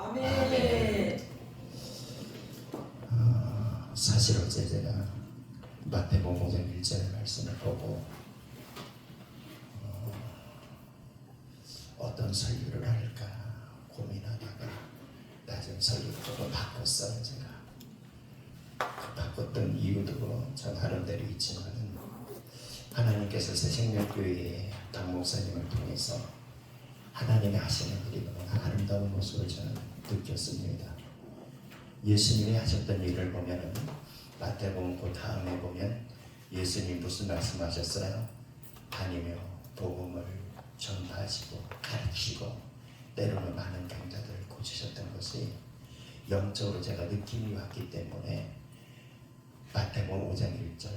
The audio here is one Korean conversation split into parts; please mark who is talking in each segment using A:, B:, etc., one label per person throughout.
A: 아멘.
B: 사실 어제 제가 마태복음 5장 1절 말씀을 보고 어떤 설교를 할까 고민하다가 낮은 설교를 조금 바꿨어요. 제가 그 바꿨던 이유도 저 나름대로 있지만은 하나님께서 새생명교회의 박 목사님을 통해서 하나님이 하시는 일이 너무나 아름다운 모습을 저는 느꼈습니다. 예수님이 하셨던 일을 보면은 마태복음 그 다음에 보면 예수님 무슨 말씀하셨어요? 다니며 복음을 전파하시고 가르치고 때로는 많은 병자들을 고치셨던 것이 영적으로 제가 느낌이 왔기 때문에 마태복음 5장 1절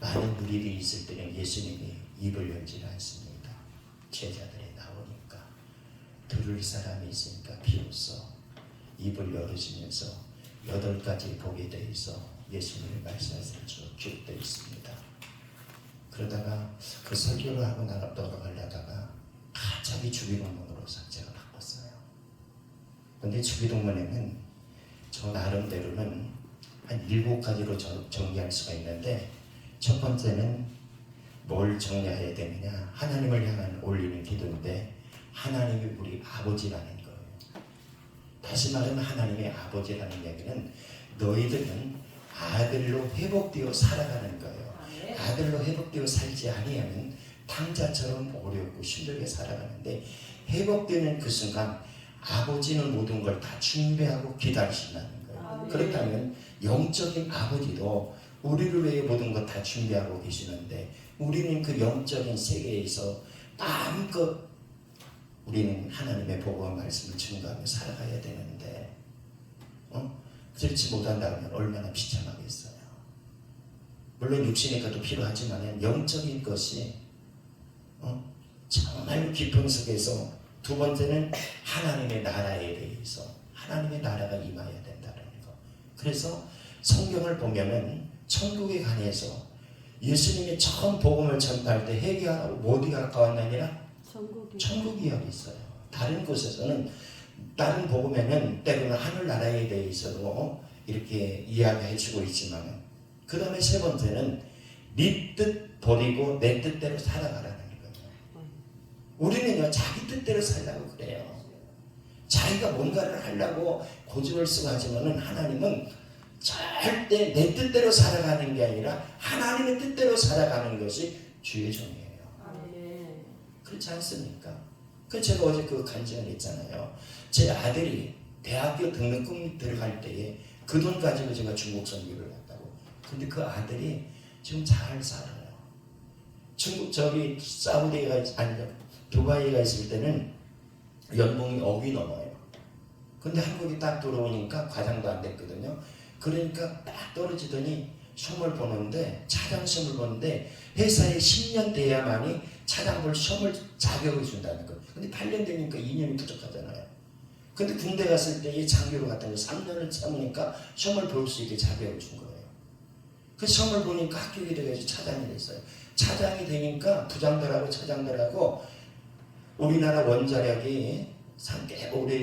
B: 많은 무리들이 있을 때는 예수님이 입을 열지 않습니다. 제자들이 나오니까 들을 사람이 있으니까 비로소 입을 열으시면서 8가지 복에 대해서 예수님의 말씀을 쭉 기록되어 있습니다. 그러다가 그 설교를 하고 넘어가려다가 갑자기 주기도문으로 제가 바꿨어요. 근데 주기도문에는 저 나름대로는 한 7가지로 정리할 수가 있는데 첫 번째는 뭘 정리해야 되느냐, 하나님을 향한 올리는 기도인데 하나님이 우리 아버지라는 거예요. 다시 말하면 하나님의 아버지라는 얘기는 너희들은 아들로 회복되어 살아가는 거예요. 아들로 회복되어 살지 아니하면 탕자처럼 어렵고 힘들게 살아가는데 회복되는 그 순간 아버지는 모든 걸 다 준비하고 기다리신다는 거예요. 그렇다면 영적인 아버지도 우리를 위해 모든 것 다 준비하고 계시는데 우리는 그 영적인 세계에서 마음껏 우리는 하나님의 복음과 말씀을 증거하며 살아가야 되는데 그렇지 못한다면 얼마나 비참하겠어요. 물론 육신의 것도 필요하지만 영적인 것이 정말 깊은 속에서 두 번째는 하나님의 나라에 대해서 하나님의 나라가 임해야 된다는 거. 그래서 성경을 보면은 천국에 관해서 예수님이 처음 복음을 전파할 때 회개하고 어디 가까웠느니라 천국이 여기 있어요. 다른 곳에서는 다른 복음에는 때로는 하늘나라에 대해서도 이렇게 이야기해주고 있지만 그 다음에 세 번째는 네 뜻 버리고 내 뜻대로 살아가라는 거예요. 우리는요 자기 뜻대로 살라고 그래요. 자기가 뭔가를 하려고 고집을 쓰고 하지만은 하나님은 절대 내 뜻대로 살아가는 게 아니라 하나님의 뜻대로 살아가는 것이 주의 종이에요. 그렇지 않습니까? 그 제가 어제 그 간증을 했잖아요. 제 아들이 대학교 등록금 들어갈 때에 그 돈 가지고 제가 중국 선교를 갔다고. 근데 그 아들이 지금 잘 살아요. 중국 저기 사우디가 아니 두바이가 있을 때는 연봉이 억이 넘어요. 근데 한국이 딱 들어오니까 과장도 안 됐거든요. 그러니까 딱 떨어지더니 시험을 보는데 차장 시험을 보는데 회사에 10년 돼야만이 차장 볼 시험을 자격을 준다는 거예요. 근데 8년 되니까 2년이 부족하잖아요. 근데 군대 갔을 때 이 장교로 갔던 거 3년을 참으니까 시험을 볼 수 있게 자격을 준 거예요. 그 시험을 보니까 합격이 돼가지고 차장이 됐어요. 차장이 되니까 부장들하고 차장들하고 우리나라 원자력이 꽤 오래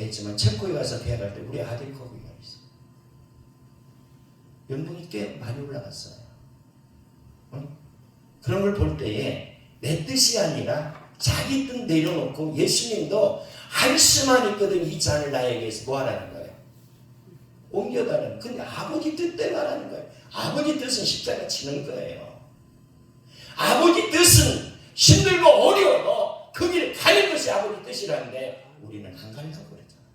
B: 했지만 체코에 가서 대학할 때 우리 아들이 거기 가 있어요. 연봉이 꽤 많이 올라갔어요. 그런 걸 볼 때에 내 뜻이 아니라 자기 뜻 내려놓고 예수님도 할 수만 있거든 이 잔을 나에게서 뭐 하라는 거예요? 옮겨달라는. 근데 아버지 뜻대로 하라는 거예요. 아버지 뜻은 십자가 치는 거예요. 아버지 뜻은 힘들고 어려워도 그 길을 가는 것이 아버지 뜻이라는데 우리는 안 가려고 그러잖아요.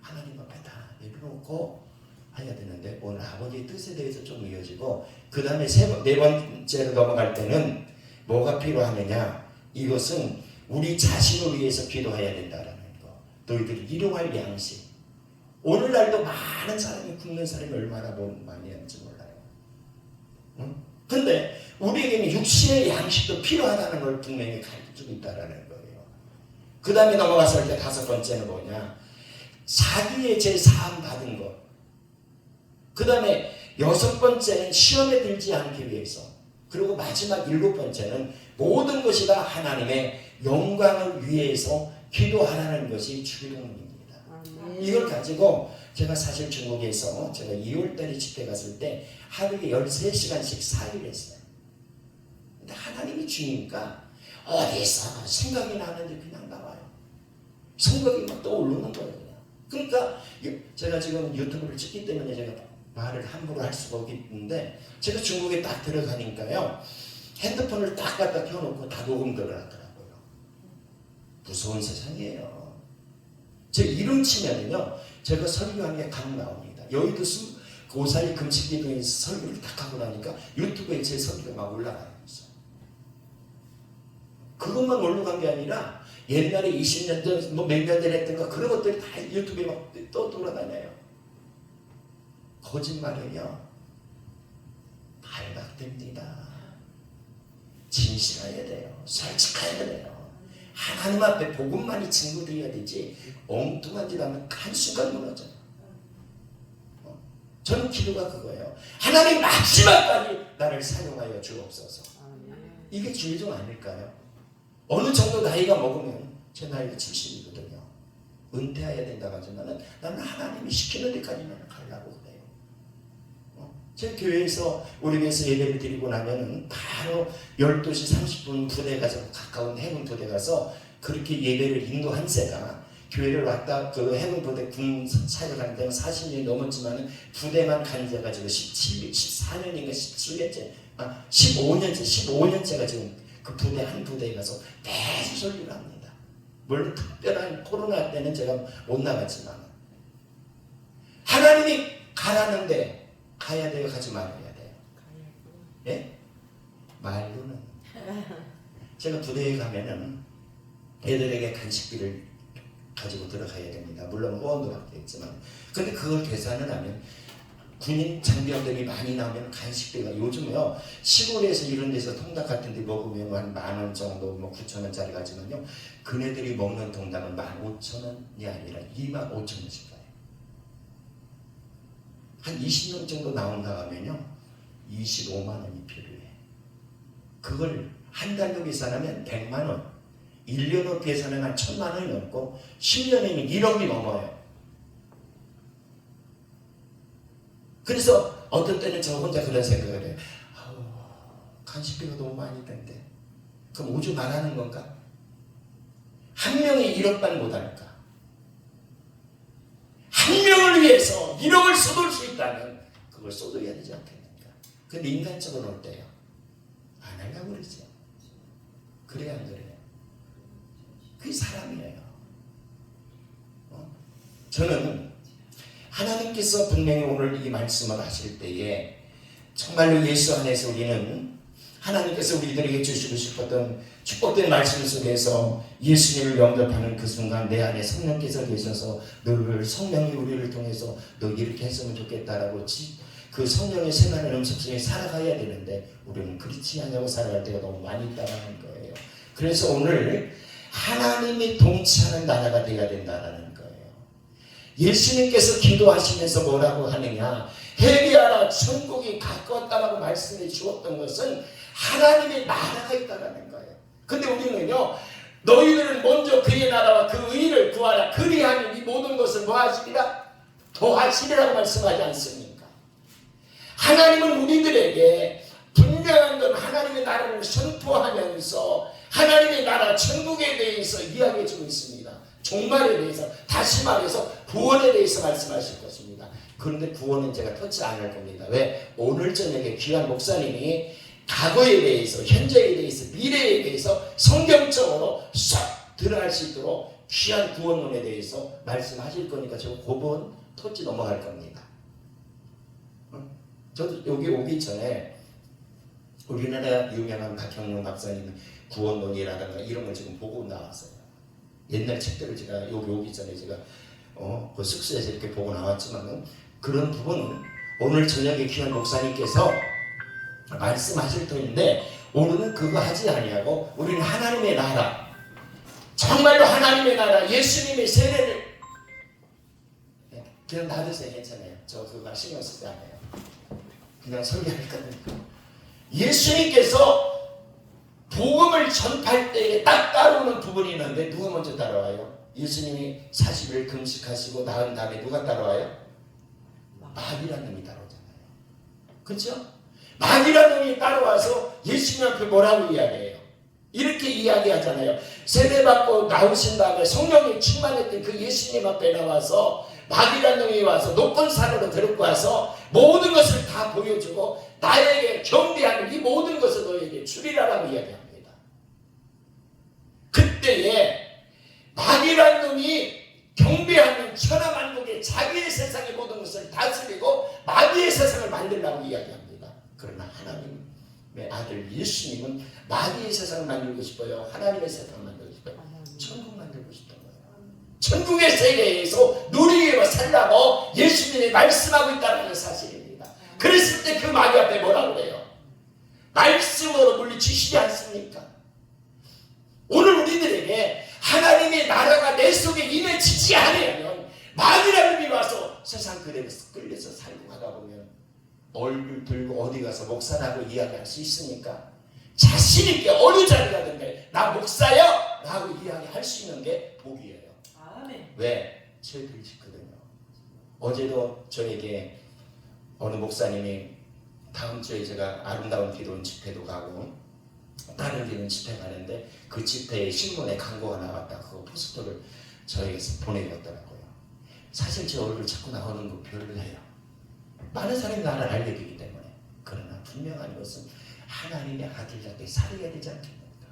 B: 하나님 앞에 다 내려놓고 해야 되는데 오늘 아버지의 뜻에 대해서 좀 이어지고 그 다음에 네 번째로 넘어갈 때는 뭐가 필요하느냐, 이것은 우리 자신을 위해서 기도해야 된다라는 거. 너희들이 일용할 양식. 오늘날도 많은 사람이 굶는 사람이 얼마나 많이 하는지 몰라요. 근데 우리에게는 육신의 양식도 필요하다는 걸 분명히 가르쳐주고 있다라는 거예요. 그 다음에 넘어갔을 때 5번째는 뭐냐, 자기의 제 사함 받은 것. 그 다음에 6번째는 시험에 들지 않기 위해서. 그리고 마지막 7번째는 모든 것이 다 하나님의 영광을 위해서 기도하라는 것이 주기도문입니다. 이걸 가지고 제가 사실 중국에서 제가 2월달에 집회 갔을 때 하루에 13시간씩 4일 했어요. 근데 하나님이 주니까 어디서 생각이 나는데 그냥 나와요. 생각이 막 떠오르는 거예요. 그러니까 제가 지금 유튜브를 찍기 때문에 제가 말을 함부로 할 수가 없는데 제가 중국에 딱 들어가니까요. 핸드폰을 딱 갖다 켜놓고 다 녹음들을 하더라고요. 무서운 세상이에요. 제 이름 치면은요. 제가 설교한 게 각 나옵니다. 여의도 고사리 금식기도에서 설교를 딱 하고 나니까 유튜브에 제 설교가 막 올라가요. 그것만 올라간 게 아니라 옛날에 20년 전, 뭐 몇 년 전에 했던 거 그런 것들이 다 유튜브에 막 또 돌아다녀요. 거짓말은요. 발각됩니다. 진실해야 돼요. 솔직해야 돼요. 하나님 앞에 복음만이 증거되어야 되지 엉뚱한 짓 하면 한순간 무너져요. 저는 기도가 그거예요. 하나님 마지막까지 나를 사용하여 주옵소서. 이게 주의 좀 아닐까요? 어느 정도 나이가 먹으면 제 나이가 70이거든요. 은퇴해야 된다고 하지만 나는 하나님이 시키는 데까지만 가려고 그래요. 제 교회에서 우리 교회에서 예배를 드리고 나면은 바로 12시 30분 부대 가서 가까운 해군 부대 가서 그렇게 예배를 인도한 새가 교회를 왔다 그 해군 부대 군 사역하는 데는 40년이 넘었지만 부대만 간 지가 지금 14년인가 17년째 15년째가 지금 그 부대 한 부대에 가서 매주 설교를 합니다. 물론 특별한 코로나 때는 제가 못 나갔지만 하나님이 가라는데 가야 돼요? 가지 말아야 돼요? 예? 말로는 제가 부대에 가면은 애들에게 간식비를 가지고 들어가야 됩니다. 물론 후원도 받겠지만 근데 그걸 계산을 하면 군인 장병들이 많이 나오면 간식비가 요즘에요 시골에서 이런 데서 통닭 같은 데 먹으면 한 10,000원 정도 뭐 9,000원짜리 가지만요 그네들이 먹는 통닭은 15,000원이 아니라 25,000원씩 가요. 한 20년 정도 나온다 하면요 25만 원이 필요해. 그걸 한 달로 계산하면 100만 원 1년으로 계산하면 한 1,000만 원이 넘고 10년이면 1억이 넘어요. 그래서 어떤 때는 저 혼자 그런 생각을 해요. 간식비가 너무 많이 든데 그럼 오지 말라는 건가? 한 명이 1억만 못할까? 한 명을 위해서 1억을 쏟을 수 있다면 그걸 쏟아야 되지 않겠는가? 근데 인간적으로 어때요? 안 하려고 그러죠. 그래야 안 그래요? 그게 사람이에요. 저는 하나님께서 분명히 오늘 이 말씀을 하실 때에 정말로 예수 안에서 우리는 하나님께서 우리들에게 주시고 싶었던 축복된 말씀 속에서 예수님을 영접하는 그 순간 내 안에 성령께서 계셔서 늘 성령이 우리를 통해서 너 이렇게 했으면 좋겠다라고 그 성령의 생하는 음성 속에 살아가야 되는데 우리는 그렇지 않냐고 살아갈 때가 너무 많이 있다는 거예요. 그래서 오늘 하나님이 동치하는 나라가 되어야 된다는 거예요. 예수님께서 기도하시면서 뭐라고 하느냐? 회개하라 천국이 가까웠다라고 말씀해 주었던 것은 하나님의 나라가 있다는 거예요. 근데 우리는요 너희들은 먼저 그의 나라와 그 의를 구하라 그리하면 이 모든 것을 뭐 하시리라? 더하시리라고 말씀하지 않습니까? 하나님은 우리들에게 분명한 건 하나님의 나라를 선포하면서 하나님의 나라 천국에 대해서 이야기해 주고 있습니다. 종말에 대해서 다시 말해서 구원에 대해서 말씀하실 것입니다. 그런데 구원은 제가 터치 안 할 겁니다. 왜? 오늘 저녁에 귀한 목사님이 과거에 대해서 현재에 대해서 미래에 대해서 성경적으로 쏙 들어갈 수 있도록 귀한 구원론에 대해서 말씀하실 거니까 제가 그 부분 터치 넘어갈 겁니다. 저도 여기 오기 전에 우리나라 유명한 박형룡 박사님 구원론이라든가 이런 걸 지금 보고 나왔어요. 옛날 책들을 제가 여기 오기 전에 제가 그 숙소에서 이렇게 보고 나왔지만은 그런 부분은 오늘 저녁에 귀한 목사님께서 말씀하실 터인데 오늘은 그거 하지 아니하고 우리는 하나님의 나라 정말로 하나님의 나라 예수님의 세례를 그냥 놔두세요. 괜찮아요. 저 그거 신경 쓰지 않아요. 그냥 설교할 거니까 예수님께서 복음을 전파할 때에 딱 따라오는 부분이 있는데 누가 먼저 따라와요? 예수님이 40일 금식하시고 나은 다음에 누가 따라와요? 마귀라는 놈이 따라오잖아요. 그렇죠? 마귀라는 놈이 따라와서 예수님 앞에 뭐라고 이야기해요? 이렇게 이야기하잖아요. 세례받고 나오신 다음에 성령이 충만했던 그 예수님 앞에 나와서 마귀라는 놈이 와서 높은 산으로 데리고 와서 모든 것을 다 보여주고 나에게 경배하는 이 모든 것을 너에게 주리라라고 이야기합니다. 그때에 마귀라는 놈이 경배하는 천하만국의 자기의 세상의 모든 것을 다스리고 마귀의 세상을 만들라고 이야기합니다. 그러나 하나님의 아들 예수님은 마귀의 세상을 만들고 싶어요? 하나님의 세상을 만들고 싶어요? 천국 만들고 싶던 거예요. 천국의 세계에서 누리고 살라고 예수님이 말씀하고 있다는 사실입니다. 그랬을 때 그 마귀 앞에 뭐라고 그래요? 말씀으로 물리치시지 않습니까? 오늘 우리들에게 하나님의 나라가 내 속에 임해지지 않으면 마귀라는 놈이 와서 세상 그대로 끌려서 살고 가다 보면 얼굴 들고 어디 가서 목사라고 이야기할 수 있습니까? 자신있게 어느 자리 가든지 나 목사요? 라고 이야기할 수 있는 게 복이에요.
A: 아멘.
B: 왜? 저희들이 짓거든요. 어제도 저에게 어느 목사님이 다음 주에 제가 아름다운 기도원 집회도 가고 다른 기도원 집회 가는데 그 집회에 신문에 광고가 나왔다. 그 포스터를 저에게서 보내줬더라고요. 사실 제 얼굴 자꾸 나오는 거 별로예요. 많은 사람이 나를 알게 되기 때문에. 그러나 분명한 것은 하나님의 아들답게 살아야 되지 않겠는가?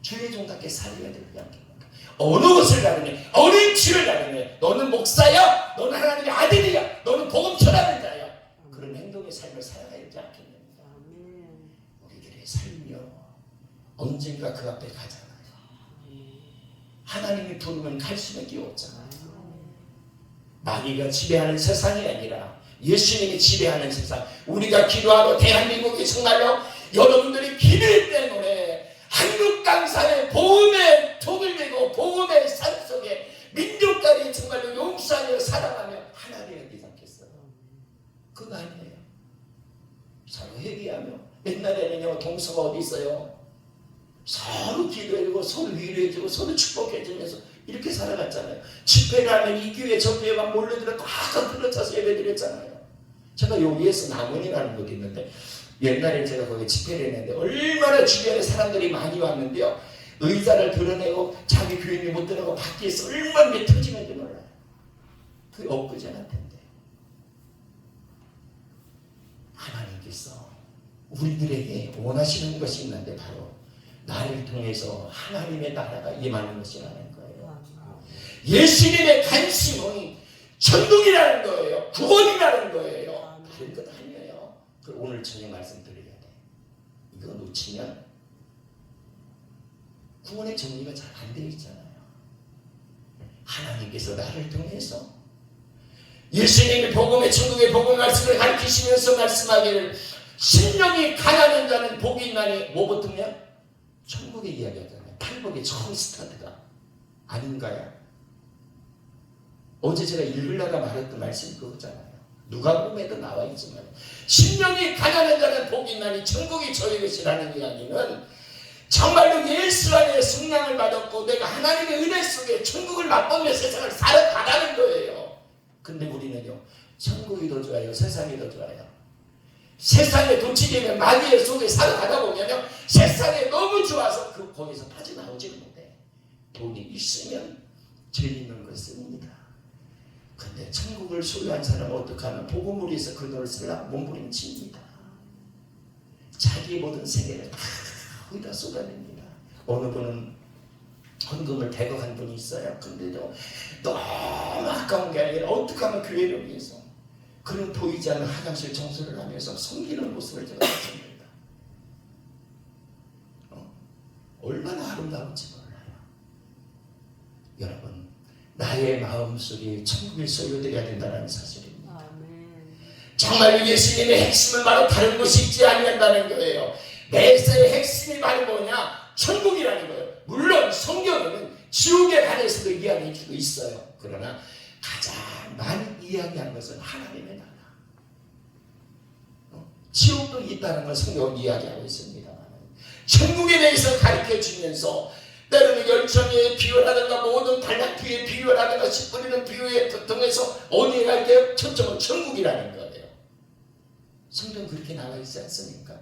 B: 주의 종답게 살아야 되지 않겠는가? 어느 곳을 가느니 어느 길을 가느니 너는 목사야, 너는 하나님의 아들이야, 너는 복음 전하는 자야. 그런 행동의 삶을 살아야 되지 않겠는가? 우리들의 삶이요 언젠가 그 앞에 가잖아요. 하나님이 부르면 갈 수밖에 없잖아요. 마귀가 지배하는 세상이 아니라 예수님이 지배하는 세상. 우리가 기도하고 대한민국이 정말로 여러분들이 기도할 때문에 한국 강산의 복음의 독을 메고 복음의 산속에 민족들이 정말로 용서하며 사랑하며 하나 되어야 되지 않겠어요? 그거 아니에요. 서로 회개하며 옛날에는요 동서가 어디 있어요? 서로 기도해주고 서로 위로해주고 서로 축복해주면서 이렇게 살아갔잖아요. 집회를 하면 이 교회 저 교회 막 몰려들어 꽉 들어차서 예배드렸잖아요. 제가 여기에서 남원이라는 곳이 있는데 옛날에 제가 거기 집회를 했는데 얼마나 주변에 사람들이 많이 왔는데요. 의자를 드러내고 자기 교인이 못 들어가고 밖에서 얼마나 몇 터지는지 몰라요. 그게 엊그제 같은데 하나님께서 우리들에게 원하시는 것이 있는데 바로 나를 통해서 하나님의 나라가 임하는 것이라는 거예요. 예수님의 관심은 천국이라는 거예요. 구원이라는 거예요. 다른 건 아니에요. 오늘 저녁 말씀드려야 돼. 이거 놓치면 구원의 정리가 잘 안 되어 있잖아요. 하나님께서 나를 통해서 예수님의 복음의 천국의 복음 말씀을 가르치시면서 말씀하기를 심령이 가난한 자는 복이 있나니 뭐부터냐? 천국의 이야기하잖아요. 팔복의 처음 스타트가 아닌가요? 어제 제가 읽으려다 말했던 말씀이 그거잖아요. 누가복음에도 나와 있지만 심령이 가난한 자는 복이 있나니 천국이 저희 것이라는 이야기는 정말로 예수 안에 성량을 받았고 내가 하나님의 은혜 속에 천국을 맛보며 세상을 살아가라는 거예요. 근데 우리는요 천국이 더 좋아요? 세상이 더 좋아요? 세상에 도취되면 마귀의 속에 살아가다 보면 세상에 너무 좋아서 거기서 빠져나오지 못해. 돈이 있으면 죄 있는 것입니다. 근데 천국을 소유한 사람은 어떻게 하면 복음을 위해서 그 돈을 쓰려고 몸부림칩니다. 자기의 모든 세계를 다 거기다 쏟아냅니다. 어느 분은 헌금을 100억 한 분이 있어요. 근데도 너무 아까운 게 아니라 어떻게 하면 교회를 위해서 그런 보이지 않는 화장실 청소를 하면서 섬기는 모습을 제가 봤습니다. 얼마나 아름다운지 몰라요. 여러분 나의 마음속에 천국이 소유되어야 된다는 사실입니다. 정말 예수님의 핵심은 바로 다른 것이 있지 않는다는 거예요. 메시아의 핵심이 바로 뭐냐? 천국이라는 거예요. 물론 성경에는 지옥에 관해서도 이야기해 주고 있어요. 그러나 가장 많이 이야기한 것은 하나님의 나라. 지옥도 있다는 걸 성경은 이야기하고 있습니다. 천국에 대해서 가르쳐 주면서 때로는 열정에 비유라든가 모든 단락비에 비유라든가 씨 뿌리는 비유에 통해서 어디에 갈 때 초점은 천국이라는 거예요. 성경 그렇게 나와 있지 않습니까?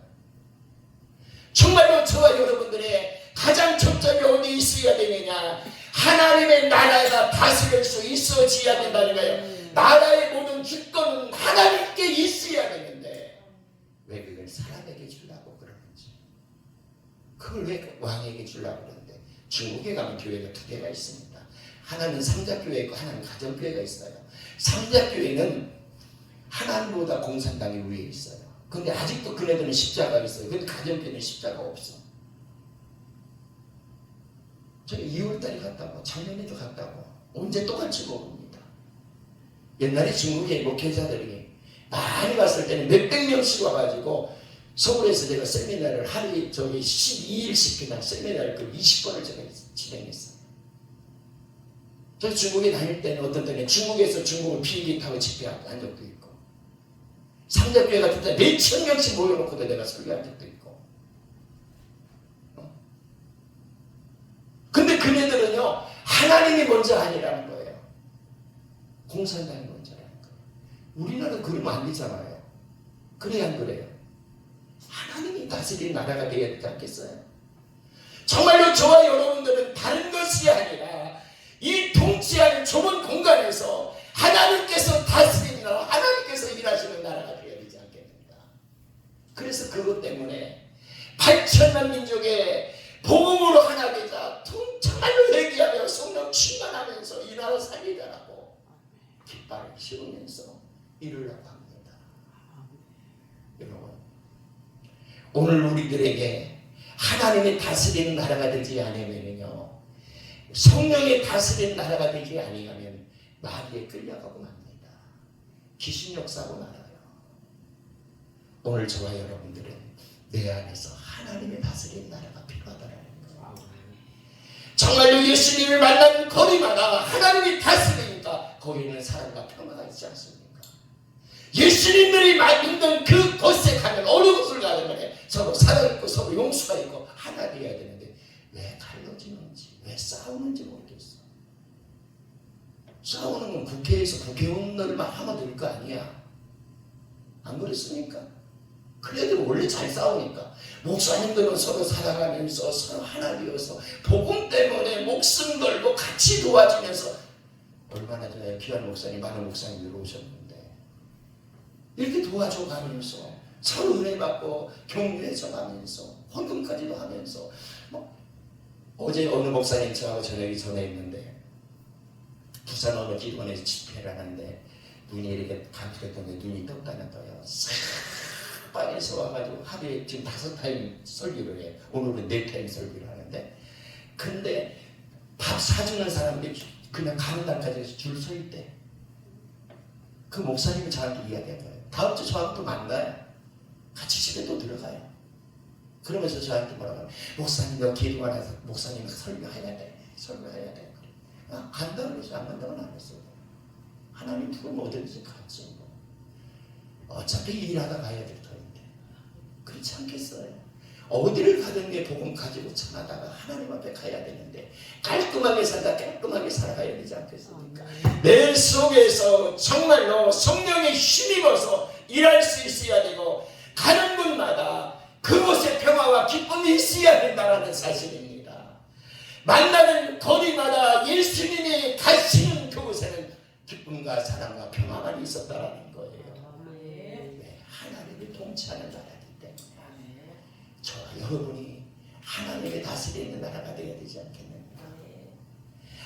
B: 정말로 저와 여러분들의 가장 초점이 어디 있어야 되느냐? 하나님의 나라가 다스릴 수 있어져야 된다는 거예요. 나라의 모든 주권은 하나님께 있어야 되는데 왜 그걸 사람에게 주려고 그러는지, 그걸 왜 왕에게 주려고 그러는데, 중국에 가면 교회가 두 개가 있습니다. 하나는 삼자교회 있고 하나는 가정교회가 있어요. 삼자교회는 하나님보다 공산당이 위에 있어요. 근데 아직도 그네들은 십자가가 있어요. 근데 가정교회는 십자가가 없어. 제가 2월달에 갔다고, 작년에도 갔다고, 언제 또 갈지 모릅니다. 옛날에 중국의 목회자들이 많이 왔을 때는 몇백 명씩 와가지고 서울에서 제가 세미나를 하루에 12일씩 그냥 세미나를 그 20번을 제가 진행했어요. 저 중국에 다닐 때는 어떤 때는 중국에서 중국을 비행기 타고 집회한 적도 있고, 삼자교회 같은 때 몇천 명씩 모여놓고도 내가 설교한 적도 있고. 근데 그네들은요, 하나님이 먼저 아니라는 거예요. 공산당이 먼저라는 거예요. 우리나라는 그러면 안 되잖아요. 그래야 안 그래요? 하나님이 다스리는 나라가 되어야 되지 않겠어요? 정말로 저와 여러분들은 다른 것이 아니라 이 통치하는 좁은 공간에서 하나님께서 다스리는 나라, 하나님께서 일하시는 나라가 되어야 되지 않겠는가. 그래서 그것 때문에 8천만 민족의 복음으로 하나 되자, 정말로 회개하며 성령 충만하면서 이 나라 살리자라고 깃발을 씌우면서 이루려고 합니다. 여러분, 오늘 우리들에게 하나님의 다스리는 나라가 되지 않으면요, 성령의 다스리는 나라가 되지 아니하면 마귀에 끌려가고 맙니다. 귀신 역사하고 말아요. 오늘 저와 여러분들은 내 안에서 하나님의 다스리는 나라가 필요하다는 거예요. 정말로 예수님을 만나는 거리마다 하나님이 다스리니까 거기는 사랑과 평화가 있지 않습니까? 예수님들이 있는 그 곳에 가면 어느 곳을 가든 간에 서로 사랑 있고 서로 용서가 있고 하나 되어야 되는데 왜 갈라지는지, 왜 싸우는지 모르겠어. 싸우는 건 국회에서 국회의원들만 하면 될 거 아니야. 안 그렇습니까? 그래도 원래 잘 싸우니까. 목사님들은 서로 사랑하면서 서로 하나 되어서 복음 때문에 목숨 걸고 같이 도와주면서, 얼마나 전에 귀한 목사님, 많은 목사님들 오셨는데 이렇게 도와줘 가면서 서로 은혜 받고 격려해줘 가면서 헌금까지도 하면서 어제 어느 목사님 저하고 저녁에 전화했는데 부산 어느 기도원에서 집회를 하는데 눈이 이렇게 감축했던데 눈이 떴다는 거예요. 빵에서 와가지고 하루에 지금 5타임 설교를 해. 오늘은 4타임 설교를 하는데, 근데 밥 사주는 사람들이 그냥 가는 날까지 줄 서 있대. 그 목사님이 저한테 이야기한 거예요. 다음 주 저하고 또 만나요. 같이 집에 또 들어가요. 그러면서 저한테 뭐라고 하면, 목사님 너 기도가 나서 목사님 설교해야 돼. 설교해야 돼. 간다고 그러지 안 간다고는 안 했어요. 하나님 부르면 어디든지 갔지 뭐. 어차피 일하다 가야 될 터인데 그렇지 않겠어요? 어디를 가든 게 복음 가지고 전하다가 하나님 앞에 가야 되는데 깔끔하게 살다 깔끔하게 살아가야 되지 않겠습니까? 내 속에서 정말로 성령에 힘입어서 일할 수 있어야 되고, 가는 곳마다 그곳에 평화와 기쁨이 있어야 된다는 사실입니다. 만나는 거리마다 예수님이 가시는 그곳에는 기쁨과 사랑과 평화가 있었다라는 거예요. 네, 하나님이 통치하는 나라이기 때문에 저와 여러분이 하나님의 다스리는 나라가 되어야 되지 않겠는가.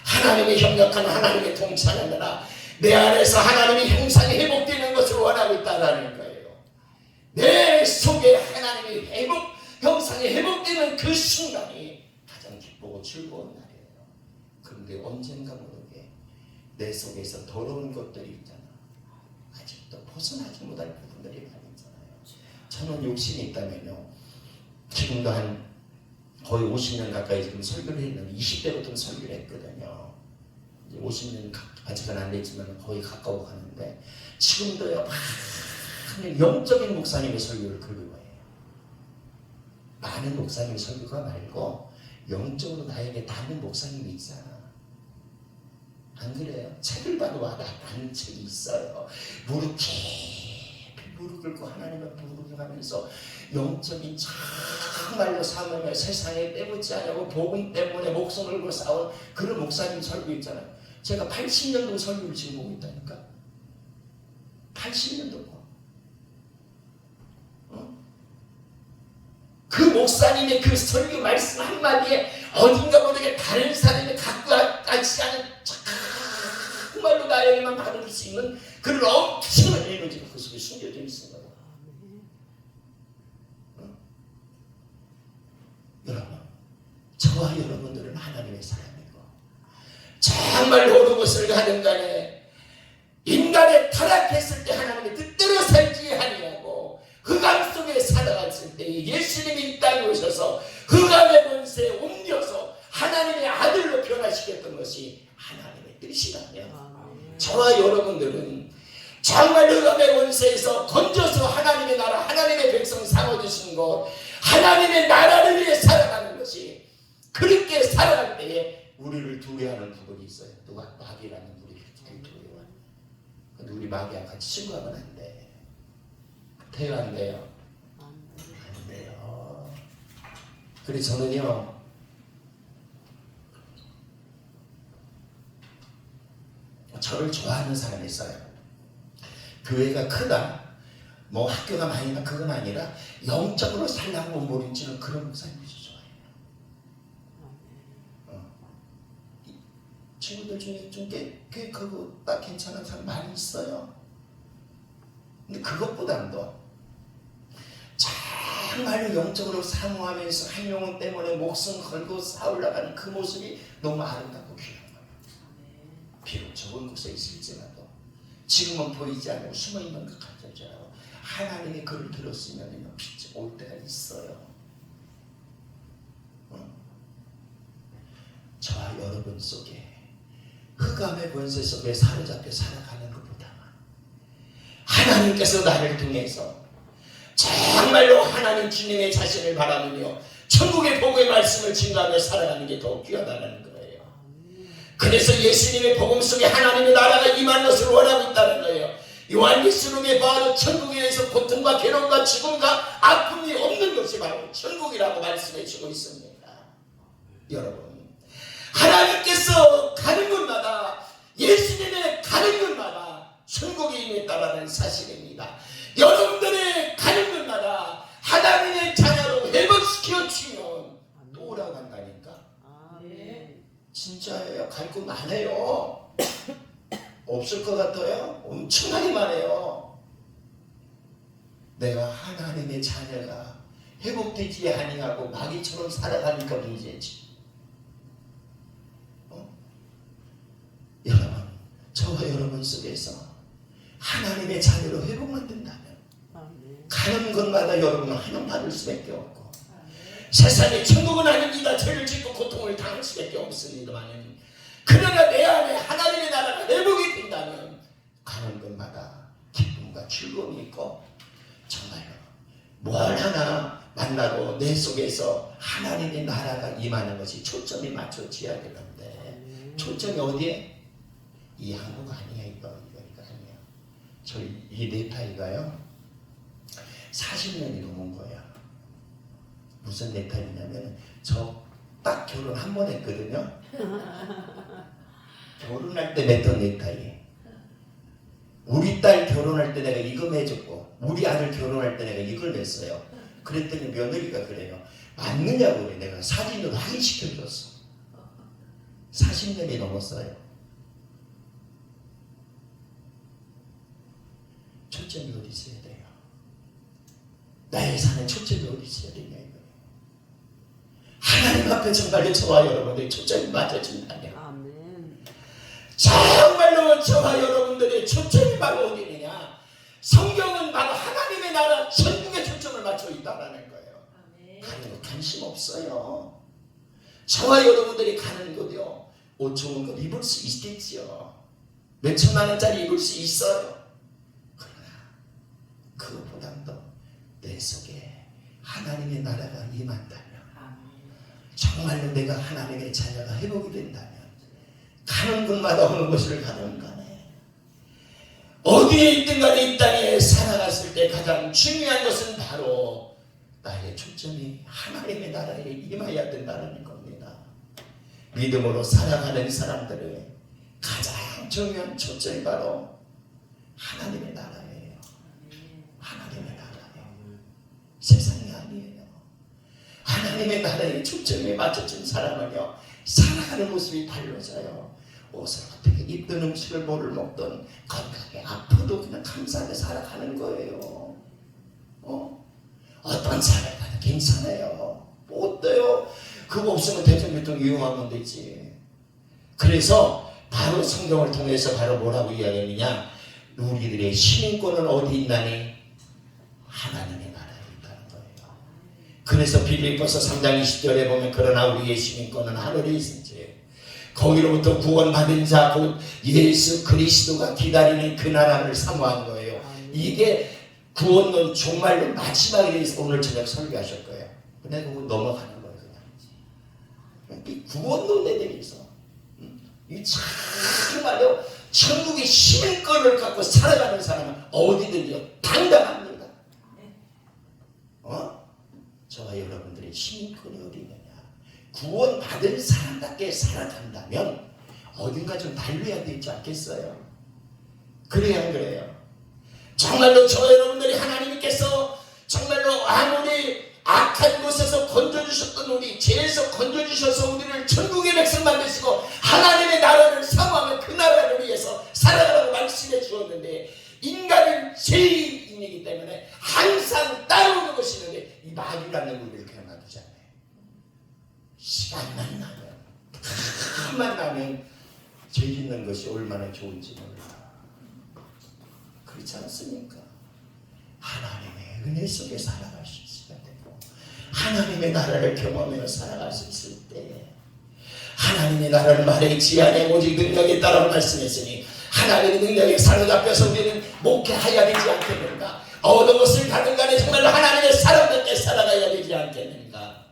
B: 하나님의 협력한 하나님의 통치하는 나라, 내 안에서 하나님의 형상이 회복되는 것을 원하고 있다는 거예요. 내 속에 하나님의 형상이 회복되는 그 순간이 가장 기쁘고 즐거운 날이에요. 그런데 언젠가 모르게 내 속에서 더러운 것들이 있잖아. 아직도 벗어나지 못할 부분들이 많이 있잖아요. 저는 욕심이 있다면요, 지금도 한 거의 50년 가까이 지금 설교를 했는데 20대부터 설교를 했거든요. 이제 50년 아직은 안 됐지만 거의 가까워 가는데 지금도요, 영적인 목사님의 설교를 그리워해요. 많은 목사님 설교가 말고 영적으로 나에게 닿는 목사님이 있잖아. 안 그래요? 책을 봐도 와닿는 책이 있어요. 무릎 깊이 무릎 꿇고 하나님을 부르면서 영적인 정말로 삶을 세상에 빼묻지 않고 복음 때문에 목숨 걸고 싸운 그런 목사님 설교 있잖아요. 제가 80년도 설교를 지금 보고 있다니까. 80년도. 그 목사님의 그 설교 말씀 한마디에 어딘가 모르게 다른 사람이 갖고 가지 않은 정말로 나에게만 받을 수 있는 그런 엄청난 에너지가 그 속에 숨겨져 있습니다. 여러분, 저와 여러분들은 하나님의 사람이고 정말 어느 곳을 가든 간에 인간의 타락했을 때 하나님의 뜻대로 살지 아니하고 흑암 속에 살아갔을 때 예수님이 이 땅에 오셔서 흑암의 권세에 옮겨서 하나님의 아들로 변화시켰던 것이 하나님의 뜻이라면 저와 여러분들은 정말 흑암의 권세에서 건져서 하나님의 나라 하나님의 백성 삼아주신 것 하나님의 나라를 위해 살아가는 것이 그렇게 살아갈 때에 우리를 두려워하는 부분이 있어요. 누가 마귀라는 우리를 두려워해. 근데 우리 마귀와 같이 친구하면 안 돼. 돼요 안 돼요? 안 돼요. 그래서 저는요 저를 좋아하는 사람이 있어요. 교회가 크다 뭐 학교가 많이 나 그건 아니라 영적으로 살라고 모르지는 그런 목사님이 좋아해요. 친구들 중에 좀 꽤 그거 딱 괜찮은 사람 많이 있어요. 근데 그것보다도 정말로 영적으로 사모하면서 한 영혼 때문에 목숨 걸고 싸우려가는 그 모습이 너무 아름답고 귀한 거예요. 비록 적은 곳에 있을지라도 지금은 보이지 않고 숨어있는 것 같아요. 하나님의 글을 들었으면 빛이 올 때가 있어요. 저와 여러분 속에 흑암의 권세 속에 사로잡혀 살아가는 것보다 하나님께서 나를 통해서 정말로 하나님 주님의 자신을 바라보며 천국의 복음의 말씀을 증거하며 살아가는 게 더 귀하다는 거예요. 그래서 예수님의 복음 속에 하나님의 나라가 임하는 것을 원하고 있다는 거예요. 요한계시록에 봐도 천국에서 고통과 괴로움과 죽음과 아픔이 없는 것이 바로 천국이라고 말씀해 주고 있습니다. 여러분, 하나님께서 가는 곳마다 예수님의 가는 곳마다 천국이 임했다라는 사실입니다. 여러분들의 가는 곳마다 하나님의 자녀로 회복시켜 주면 돌아간다니까. 진짜예요. 갈 곳 많아요. 없을 것 같아요? 엄청나게 많아요. 내가 하나님의 자녀가 회복되지 아니하고 마귀처럼 살아가니까 문제지. 여러분, 저와 여러분 속에서 하나님의 자녀로 회복만 된다면 가는 곳마다 여러분은 환영받을 수밖에 없고 세상에 천국은 아닙니다. 죄를 짓고 고통을 당할 수밖에 없습니다만 그러나 내 안에 하나님의 나라가 회복이 된다면 가는 곳마다 기쁨과 즐거움이 있고 정말로 뭘 하나 만나도 내 속에서 하나님의 나라가 임하는 것이 초점이 맞춰져야 되는데 초점이 어디에? 이 한국 아니에요. 이거 아니에요. 저희 이 네타이가요 40년이 넘은 거예요. 무슨 네타이냐면 저 딱 결혼 한 번 했거든요. 결혼할 때 냈던 넥타이. 우리 딸 결혼할 때 내가 이거 해줬고 우리 아들 결혼할 때 내가 이걸 냈어요. 그랬더니 며느리가 그래요. 맞느냐고 그래. 내가 사진으로 확인시켜줬어. 40년이 넘었어요. 초점이 어디 있어야 돼요? 나의 삶에 초점이 어디 있어야 되냐 이거예요. 하나님 앞에 정말로 저와 여러분들이 초점이 맞아진다면 정말로 저와 여러분들의 초점이 바로 어디느냐? 성경은 바로 하나님의 나라 천국의 초점을 맞춰 있다는 거예요. 가는 거 관심 없어요. 저와 여러분들이 가는 곳이요 옷 좋은 거 입을 수 있겠지요. 몇 천만 원짜리 입을 수 있어요. 그러나 그것보다도 내 속에 하나님의 나라가 임한다면, 정말로 내가 하나님의 자녀가 회복이 된다면, 가는 곳마다 어느 곳을 가든 간에 어디에 있든 간에 이 땅에 살아갔을 때 가장 중요한 것은 바로 나의 초점이 하나님의 나라에 임해야 된다는 겁니다. 믿음으로 살아가는 사람들의 가장 중요한 초점이 바로 하나님의 나라예요. 하나님의 나라예요. 세상이 아니에요. 하나님의 나라에 초점이 맞춰진 사람은요, 살아가는 모습이 달라져요. 옷을 어떻게 입든 음식을 뭐를 먹든 건강에 아파도 그냥 감사하게 살아가는 거예요. 어떤 삶을 가도 괜찮아요. 뭐 어때요? 그거 없으면 대통령 이용하면 되지. 그래서 바로 성경을 통해서 바로 뭐라고 이야기하느냐, 우리들의 시민권은 어디 있나니? 하나님의 나라에 있다는 거예요. 그래서 빌립보서 3장 20절에 보면 그러나 우리의 시민권은 하늘에 있은지 거기로부터 구원받은 자 곧 예수 그리스도가 기다리는 그 나라를 사모한 거예요. 이게 구원론 정말로 마지막에 대해서 오늘 저녁 설교하실 거예요. 근데 그거 넘어가는 거예요. 그냥 이 구원론에 대해서 이 정말로 천국의 시민권을 갖고 살아가는 사람은 어디든지요 당당합니다. 저와 여러분들의 시민권이 어디 있느냐? 구원받은 사람답게 살아간다면 어딘가 좀 달려야 되지 않겠어요? 그래야 안 그래요? 정말로 저와 여러분들이 하나님께서 정말로 아무리 악한 곳에서 건져주셨던 우리 죄에서 건져주셔서 우리를 천국의 백성 만드시고 하나님의 나라를 사모하면 그 나라를 위해서 살아가라고 말씀해 주었는데, 인간은 죄인이기 때문에 항상 따라오는 것이 있는데 이 마귀라는 우리를 그냥 놔두지 않아요. 시간만 나면, 틈만 나면 죄 짓는 것이 얼마나 좋은지 몰라. 그렇지 않습니까? 하나님의 은혜 속에 살아갈 수 있어야 되고, 하나님의 나라를 경험하며 살아갈 수 있을 때, 하나님의 나라를 말의 지안에 오직 능력에 따라 말씀했으니 하나님의 능력에 사로잡혀서 우리는 목회해야 되지 않겠는가? 어느 곳을 가든 간에 정말로 하나님의 사람답게 살아가야 되지 않겠는가?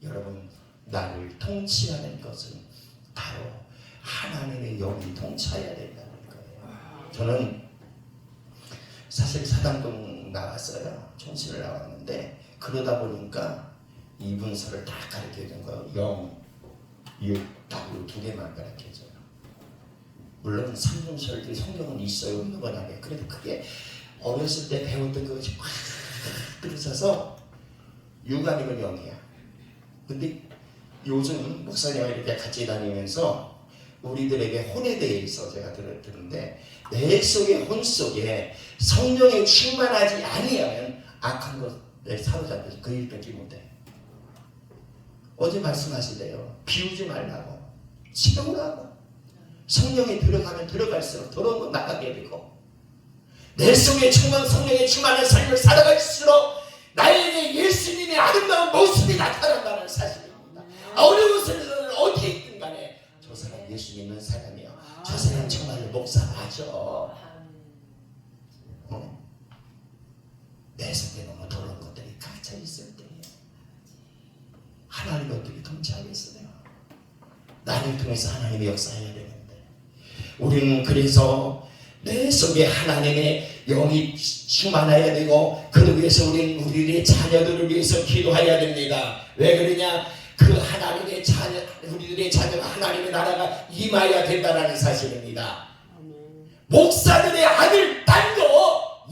B: 여러분, 나를 통치하는 것은 바로 하나님의 영이 통치해야 된다는 거예요. 저는 사실 사당동 나왔어요. 총신을 나왔는데 그러다 보니까 이분서를 다 가르쳐야 되는 거예요. 0, 6, W 두 개만 가르쳐줘요. 물론 3분설도 성경은 있어요. 은근하게. 그래도 그게 어렸을 때 배웠던 것이 막 들으셔서 6 아니면 0이야. 근데 요즘 목사님과 이렇게 같이 다니면서 우리들에게 혼에 대해서 제가 들었는데, 내 속의 혼 속에 성령에 충만하지 아니하면 악한 것에 사로잡혀서 그 일 뺏기 못해. 어제 말씀하시대요. 비우지 말라고, 채우라고. 성령이 들어가면 들어갈수록 더러운 건 나가게 되고, 내 속에 성령에 충만한 삶을 살아갈수록 나에게 예수님의 아름다운 모습이 나타난다는 사실입니다. 어느 곳에서는 어디에 있든 간에 저 사람 예수 믿는 사람이요, 저 사람 정말로 목사 맞아. 내 속에 너무 더러운 것들이 갇혀 있을 때 하나님이 어떻게 통치하겠어요? 나를 통해서 하나님의 역사해야 되는데, 우리는 그래서 내 속에 하나님의 영이 충만해야 되고, 그러기 위해서 우리는 우리의 자녀들을 위해서 기도해야 됩니다. 왜 그러냐? 그 하나님의 자녀, 우리들의 자녀가 하나님의 나라가 임해야 된다는 사실입니다. 목사들의 아들, 딸도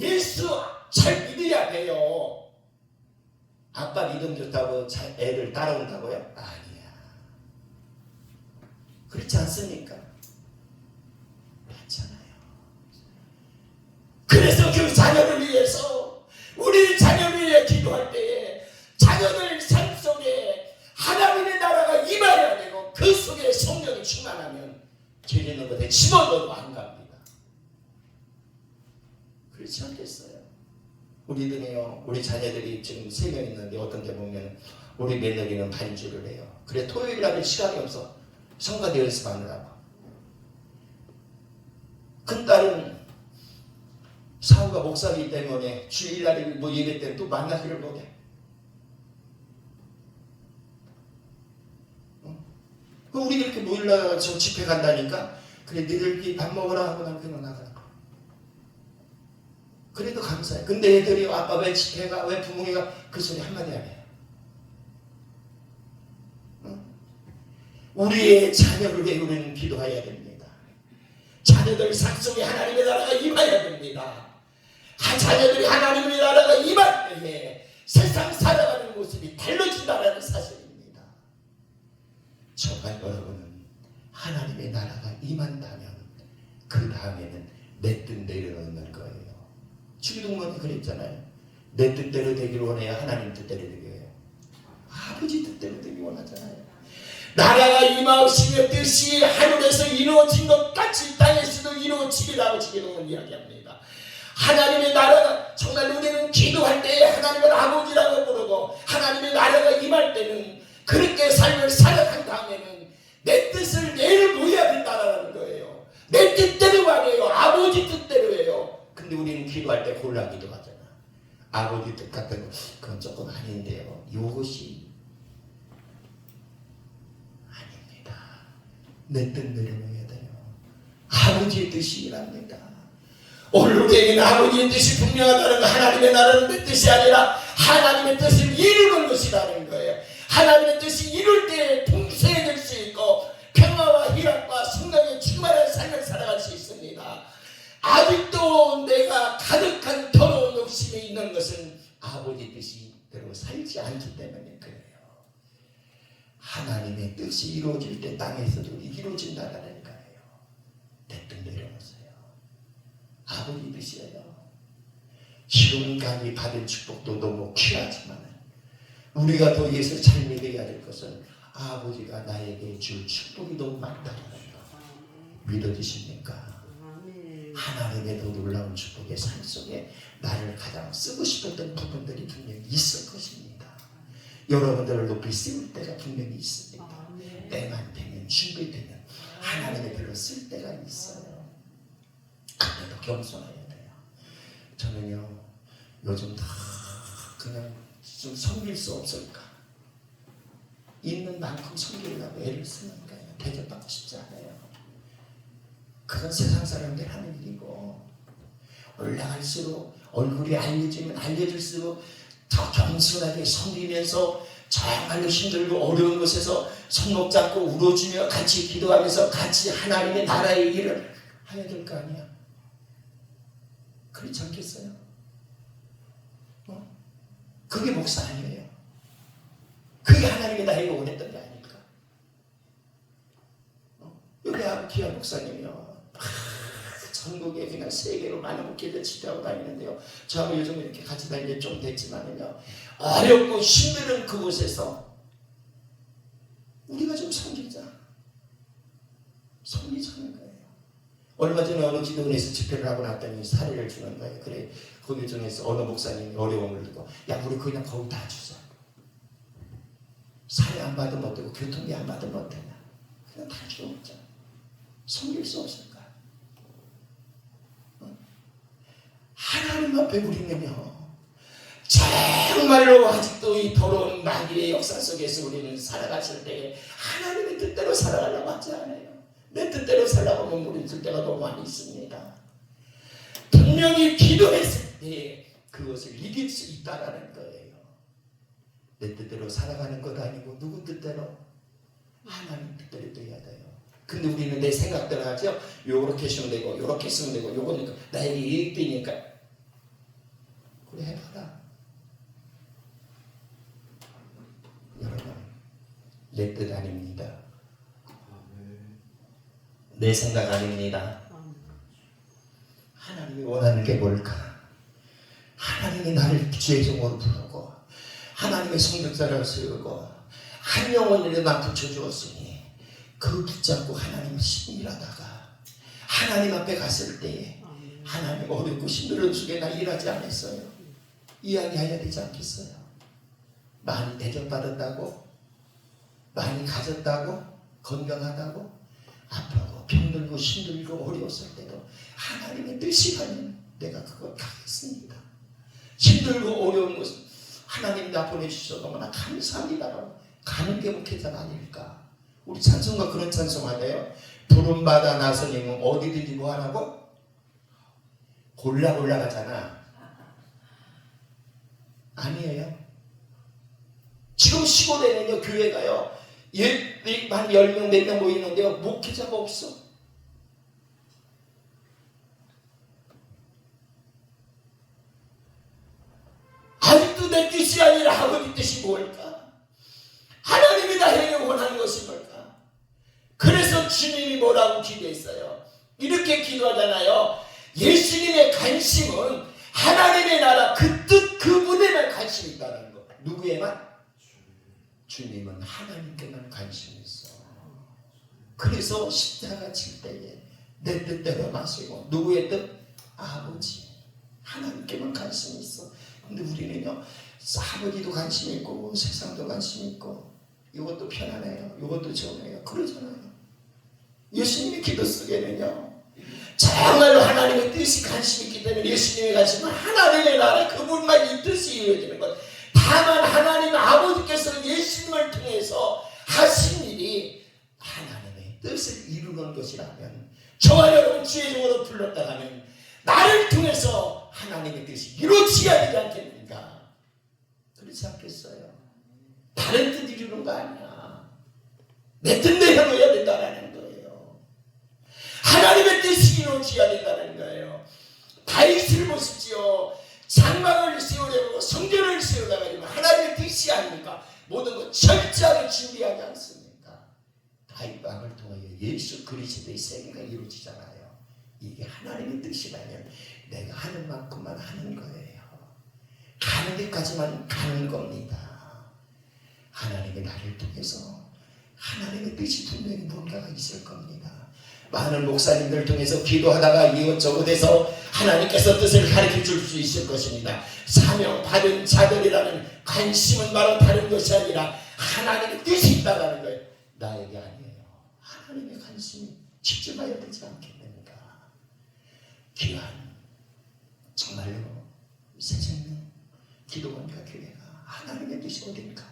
B: 예수 잘 믿어야 돼요. 아빠 믿음 좋다고 애를 따라온다고요? 아니야. 그렇지 않습니까? 그렇잖아요. 그래서 그 자녀를 위해서, 우리 자녀를 위해 기도할 때에 자녀들 삶 속에 하나님의 나라가 임해야 되고, 그 속에 성령이 충만하면 죄 짓는 것에 집어넣어도 안 갑니다. 그렇지 않겠어요? 우리들이요, 우리 자녀들이 지금 3명 있는데 어떤 데 보면 우리 며느리는 반주를 해요. 그래, 토요일날은 시간이 없어. 성가대 연습하느라고. 큰딸은 사후가 목사이기 때문에 주일날에 뭐 예배 때는 또 만나기를 못해. 우리 이렇게 모일러서 집회 간다니까. 그래 니들끼리 밥 먹으라 하고 난 그냥 나가라. 그래도 감사해. 근데 애들이 아빠 왜 집회가 왜 부모가 그 소리 한마디 안 해요. 응? 우리의 자녀를 위해 우리는 기도해야 됩니다. 자녀들 상 속에 하나님의 나라가 임해야 됩니다. 자녀들이 하나님의 나라가 임할 때에 세상 살아가는 모습이 달라진다는 사실입니다. 정말 여러분은 하나님의 나라가 임한다면 그 다음에는 내 뜻대로 되는 거예요. 주기도문에 그랬잖아요. 내 뜻대로 되기를 원해야 하나님 뜻대로 되게 해요. 아버지 뜻대로 되기 원하잖아요. 나라가 임하시며 뜻이 하늘에서 이루어진 것 같이 땅에서도 이루어지리라고 주기도문 이야기합니다. 하나님의 나라가 정말 우리는 기도할 때에 하나님을 아버지라고 부르고 하나님의 나라가 임할 때는 그렇게 삶을 살아간 다음에는 내 뜻을 내일 보여야 된다는 거예요. 내 뜻대로 아니에요. 아버지 뜻대로 해요. 근데 우리는 기도할 때 골라 기도하잖아. 아버지 뜻 같은 거 그건 조금 아닌데요. 이것이 아닙니다. 내 뜻대로 해야 돼요. 아버지의 뜻이 일합니다. 오늘 우리에게는 아버지의 뜻이 분명하다는 거, 하나님의 나라는 내 뜻이 아니라 하나님의 뜻을 이루는 것이라는 거예요. 하나님의 뜻이 이룰 때 풍성해질 수 있고 평화와 희락과 승리의 충만한 삶을 살아갈 수 있습니다. 아직도 내가 가득한 더러운 욕심이 있는 것은 아버지 뜻이대로 살지 않기 때문에 그래요. 하나님의 뜻이 이루어질 때 땅에서도 이루어진다는 거예요. 내 뜻 내려놓으세요. 아버지 뜻이에요. 지금까지 받은 축복도 너무 귀하지만 우리가 더 예수 잘 믿어야 될 것은 아버지가 나에게 줄 축복이 너무 많다는 거 믿어지십니까? 하나님의 더 놀라운 축복의 삶 속에 나를 가장 쓰고 싶었던 부분들이 분명히 있을 것입니다. 여러분들을 높이 세울 때가 분명히 있습니다. 때만 되면 준비되면 하나님의 별로 쓸 때가 있어요. 그때도 겸손해야 돼요. 저는요 요즘 다 그냥 좀 섬길 수 없을까? 있는 만큼 섬기려고 애를 쓰는 거예요. 대접받고 싶지 않아요. 그건 세상 사람들 하는 일이고 올라갈수록 얼굴이 알려질수록 더 겸손하게 섬기면서 정말로 힘들고 어려운 곳에서 손목 잡고 울어주며 같이 기도하면서 같이 하나님의 나라의 일을 해야 될 거 아니야. 그렇지 않겠어요? 그게 목사 아니에요. 그게 하나님이 나에게 원했던 게 아닐까. 여기 아부키아 목사님이요. 전국에 그냥 세계로 많은 목회를 지도하고 다니는데요. 저하고 요즘 이렇게 같이 다니는 지 좀 됐지만요. 어렵고 힘든 그곳에서 우리가 좀 섬기자. 섬기자는 거예요. 얼마 전에 어느 기도원에서 집회를 하고 났더니 사례를 주는 거예요. 그래 거기 중에서 어느 목사님이 어려움을 듣고 야 우리 그냥 거기 다 주자. 사례 안 받으면 어때고 교통비 안 받으면 어때냐. 그냥 다 주자. 섬길 수 없을까? 하나님 앞에 우리는요 정말로 아직도 이 더러운 마귀의 역사 속에서 우리는 살아갔을 때 하나님의 뜻대로 살아가려고 하지 않아요. 내 뜻대로 살라고 하면 우리 뜻대가 너무 많이 있습니다. 분명히 기도했을 때 그것을 이길 수 있다라는 거예요. 내 뜻대로 살아가는 것 아니고 누구 뜻대로? 하나님 뜻대로 돼야 돼요. 근데 우리는 내 생각대로 하죠. 요렇게 쓰면 되고 요렇게 쓰면 되고 요거는 나에게 이익되니까 그래 해봐라. 여러분 내 뜻 아닙니다. 내 생각 아닙니다. 하나님이 원하는 게 뭘까? 하나님이 나를 죄종으로 부르고 하나님의 성적자를 세우고 한 영혼을 나 붙여주었으니 그 붙잡고 하나님 일하다가 하나님 앞에 갔을 때에 하나님 어렵고 힘든 속에 나 일하지 않았어요. 이야기해야 되지 않겠어요? 많이 대접받았다고? 많이 가졌다고? 건강하다고? 아프고 병들고 힘들고 어려웠을 때도 하나님의 뜻이라면 내가 그걸 가겠습니다. 힘들고 어려운 것은 하나님 나 보내주셔서 너무나 감사합니다라고 가는 게 목회자가 아닐까. 우리 찬송가 그런 찬송하대요. 부름받아 나서님은 어디든지 뭐 하라고? 골라 올라가잖아. 아니에요. 지금 시골에는요, 교회가요, 한 10명, 4명 모이는데요, 목회자가 없어. 아직도 내 뜻이 아니라 아버지 뜻이 뭘까? 하나님이 나에게 원하는 것이 뭘까? 그래서 주님이 뭐라고 기도했어요? 이렇게 기도하잖아요. 예수님의 관심은 하나님의 나라 그 뜻, 그분에만 관심이 있다는 거. 누구에만? 주님은 하나님께만 관심이 있어. 그래서 십자가 칠 때에 내 뜻대로 마시고, 누구의 뜻? 아버지 하나님께만 관심이 있어. 근데 우리는요, 아버지도 관심이 있고 세상도 관심이 있고, 이것도 편안해요, 이것도 좋네요, 그러잖아요. 예수님의 기도 속에는요, 정말로 하나님의 뜻이 관심이 있기 때문에 예수님의 관심은 하나님의 나라 그분만 이 뜻이 이루어지는 것. 다만 하나님 아버지께서 예수님을 통해서 하신 일이 하나님의 뜻을 이루는 것이라면, 저와 여러분 주의 종으로 불렀다 하면 나를 통해서 하나님의 뜻이 이루어져야 되지 않겠는가? 그렇지 않겠어요? 다른 뜻 이루는 거 아니야. 내 뜻대로 해야 된다는 거예요. 하나님의 뜻이 이루어져야 된다는 거예요. 다윗을 보십시오. 장막을 세우려고 성전을 세우다가 하나님의 뜻이 아닙니까? 모든 것 철저하게 준비하지 않습니까? 다윗 왕을 통하여 예수 그리스도의 세계가 이루어지잖아요. 이게 하나님의 뜻이라면 내가 하는 만큼만 하는 거예요. 가는 데까지만 가는 겁니다. 하나님의 나를 통해서 하나님의 뜻이 분명히 뭔가가 있을 겁니다. 많은 목사님들 통해서 기도하다가 이것저것해서 하나님께서 뜻을 가르쳐 줄 수 있을 것입니다. 사명 받은 자들이라는 관심은 바로 다른 것이 아니라 하나님의 뜻이 있다는 거예요. 나에게 아니에요. 하나님의 관심이 집중해야 되지 않겠는가? 귀한 정말로 새생명 기도원과 교회가 하나님의 뜻이 어딘가?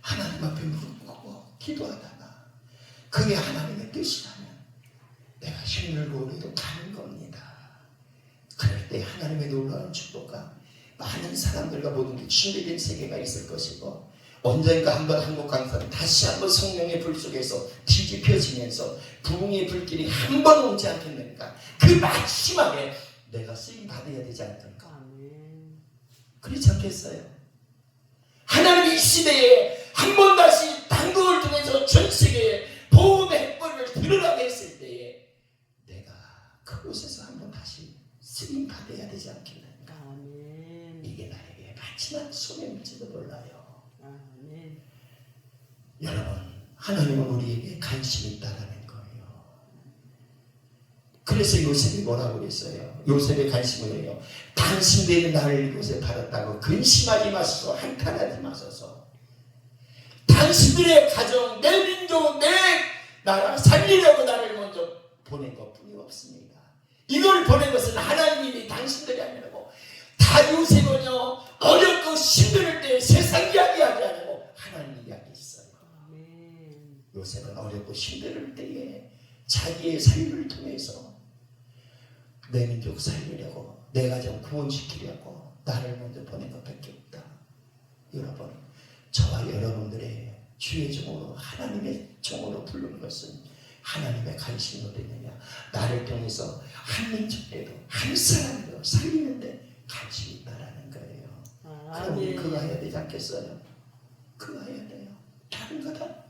B: 하나님 앞에 무릎 꿇고 기도하다가 그게 하나님의 뜻이라면 내가 힘들고 우리도 가는 겁니다. 그럴 때 하나님의 놀라운 축복과 많은 사람들과 모든 게 준비된 세계가 있을 것이고, 언젠가 한번 한국 강사는 다시 한번 성령의 불 속에서 뒤집혀지면서 부흥의 불길이 한 번 오지 않겠는가? 그 마지막에 내가 쓰임 받아야 되지 않겠는가? 그렇지 않겠어요? 하나님이 이 시대에 한 번 다시 당국을 통해서 전 세계에 복음의 햇벌을 드러나게 했을 때에 내가 그곳에서 한 번 다시 쓰임 받아야 되지 않겠는가? 아멘. 이게 나에게 마지막 소명일지도 몰라요. 아멘. 여러분, 하나님은 우리에게 관심이 있다라는 거예요. 그래서 요셉이 뭐라고 그랬어요? 요셉의 관심은 뭐예요? 당신들이 나를 이곳에 받았다고 근심하지 마소서, 한탄하지 마소서. 당신들의 가정, 내 민족, 내 나라 살리려고 나를 먼저 보낸 것뿐이 없습니다. 이걸 보낸 것은 하나님이 당신들이 아니라고. 다 요셉은요, 어렵고 힘들 때 세상 이야기하지 않고 하나님 이야기했어요. 요셉은 어렵고 힘들 때에 자기의 삶을 통해서 내 민족 살리려고, 내 가정 구원시키려고 나를 먼저 보낸 것밖에 없다. 여러분, 저와 여러분들의 주의 종으로, 하나님의 종으로 부르는 것은 하나님의 관심이 어디느냐? 나를 통해서 한 민족에도 한 사람도 살리는데 관심이 있다라는 거예요. 그럼 우리 그거 해야 되지 않겠어요? 그거 해야 돼요. 다른 거다.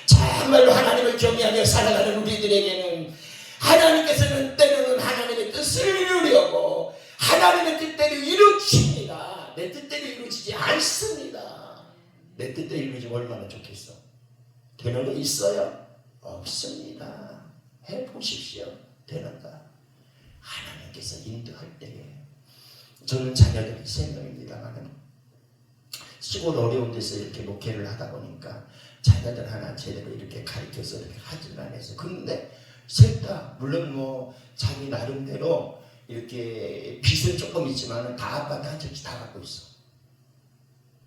B: 정말로 하나님을 경외하며 살아가는 우리들에게는 하나님께서는 때로는 하나님의 뜻을 이루려고 하나님의 뜻대로 이루칩니다. 내 뜻대로 이루어지지 않습니다. 내 뜻대로 이루어지면 얼마나 좋겠어? 되는 거 있어요? 없습니다. 해보십시오. 되는가? 하나님께서 인도할 때에, 저는 자녀들이 3명입니다만 시골 어려운 데서 이렇게 목회를 하다 보니까 자녀들 하나 제대로 이렇게 가르쳐서 이렇게 하지는 않았어요. 근데 셋 다 물론 뭐 자기 나름대로 이렇게 빚은 조금 있지만 다 아빠한테 한 채씩 다 갖고 있어.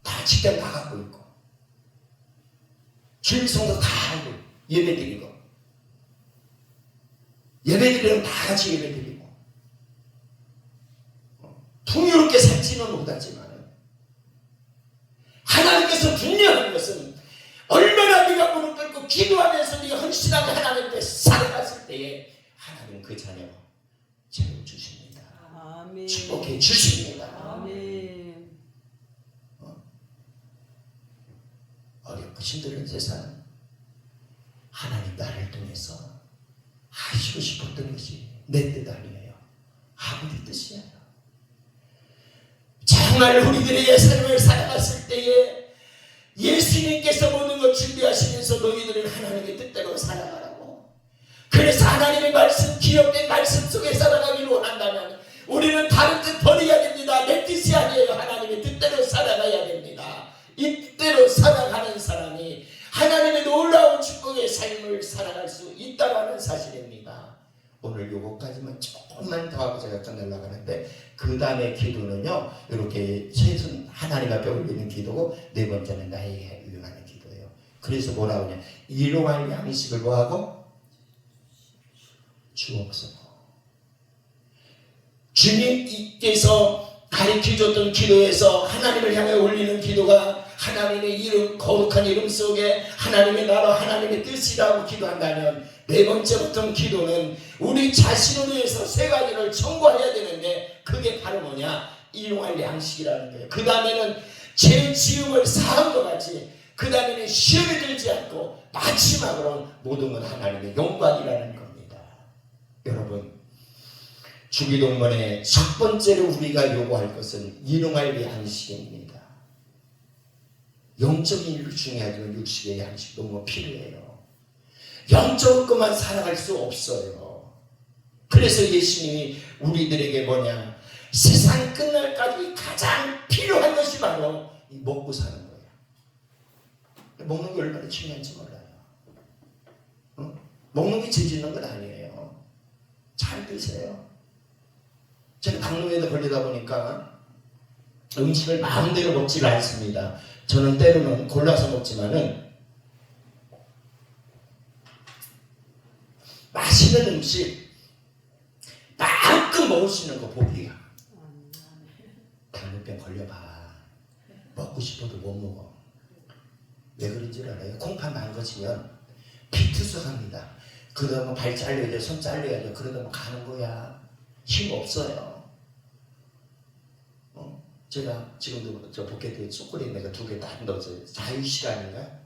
B: 다 직장 다 갖고 있고. 주일 성도 다 예배드리고 예배드리면 다 같이 예배드리고 풍요롭게 살지는 못하지만 하나님께서 분명한 것은 얼마나 네가 무릎 꿇고 기도하면서 네가 헌신하게 하나님께 살아갔을 때에 하나님 그 자녀 채워주십니다.
A: 아멘.
B: 축복해 주십니다.
A: 아멘.
B: 어렵고 힘든 세상 하나님 나를 통해서 하시고 싶었던 것이 내 뜻 아니에요. 아버지 뜻이에요. 정말 우리들의 삶을 살아갔을 때에 예수님께서 모든 걸 준비하시면서 너희들은 하나님의 뜻대로 살아가라고. 그래서 하나님의 말씀, 기억된 말씀 속에 살아가기를 원한다면 우리는 다른 뜻 버려야 됩니다. 내 뜻이 아니에요. 하나님의 뜻대로 살아가야 됩니다. 이 뜻대로 살아가는 사람이 하나님의 놀라운 축복의 삶을 살아갈 수 있다는 사실입니다. 오늘 요거까지만 조금만 더 하고 제가 끝내려고 하는데 그 다음에 기도는요 이렇게 최선 하나님 앞에 올리는 기도고 네 번째는 나에게 유용하는 기도예요. 그래서 뭐라고 하냐, 일용할 양식을 뭐하고 주옵소서. 주님께서 가르쳐줬던 기도에서 하나님을 향해 올리는 기도가 하나님의 이름, 거룩한 이름 속에 하나님의 나라, 하나님의 뜻이라고 기도한다면 네 번째부터 기도는 우리 자신을 위해서 세 가지를 청구해야 되는데 그게 바로 뭐냐, 일용할 양식이라는 거예요. 그 다음에는 죄 지음을 사한 것 같이 그 다음에는 시험에 들지 않고 마지막으로 모든 건 하나님의 영광이라는 겁니다. 여러분, 주기도문의 첫 번째로 우리가 요구할 것은 일용할 양식입니다. 영적인 일도 중요하지만 육식의 양식도 뭐 필요해요. 영적인 것만 살아갈 수 없어요. 그래서 예수님이 우리들에게 뭐냐, 세상 끝날까지 가장 필요한 것이 바로 이 먹고 사는 거예요. 먹는 게 얼마나 중요한지 몰라요. 먹는 게 죄 짓는 건 아니에요. 잘 드세요. 제가 당뇨에도 걸리다 보니까 음식을 마음대로 먹지를 않습니다. 저는 때로는 골라서 먹지만은 맛있는 음식 마음껏 먹을 수 있는 거 복이야. 당뇨병 걸려봐. 먹고 싶어도 못 먹어. 왜 그런 줄 알아요? 콩팥 망가지면 비투성합니다. 그러다 뭐 발 잘려야 돼, 손 잘려야 돼. 그러다 뭐 가는 거야. 힘 없어요. 제가 지금도 저 포켓에 초콜릿 내가 2개 다 넣어서 자유시간인가?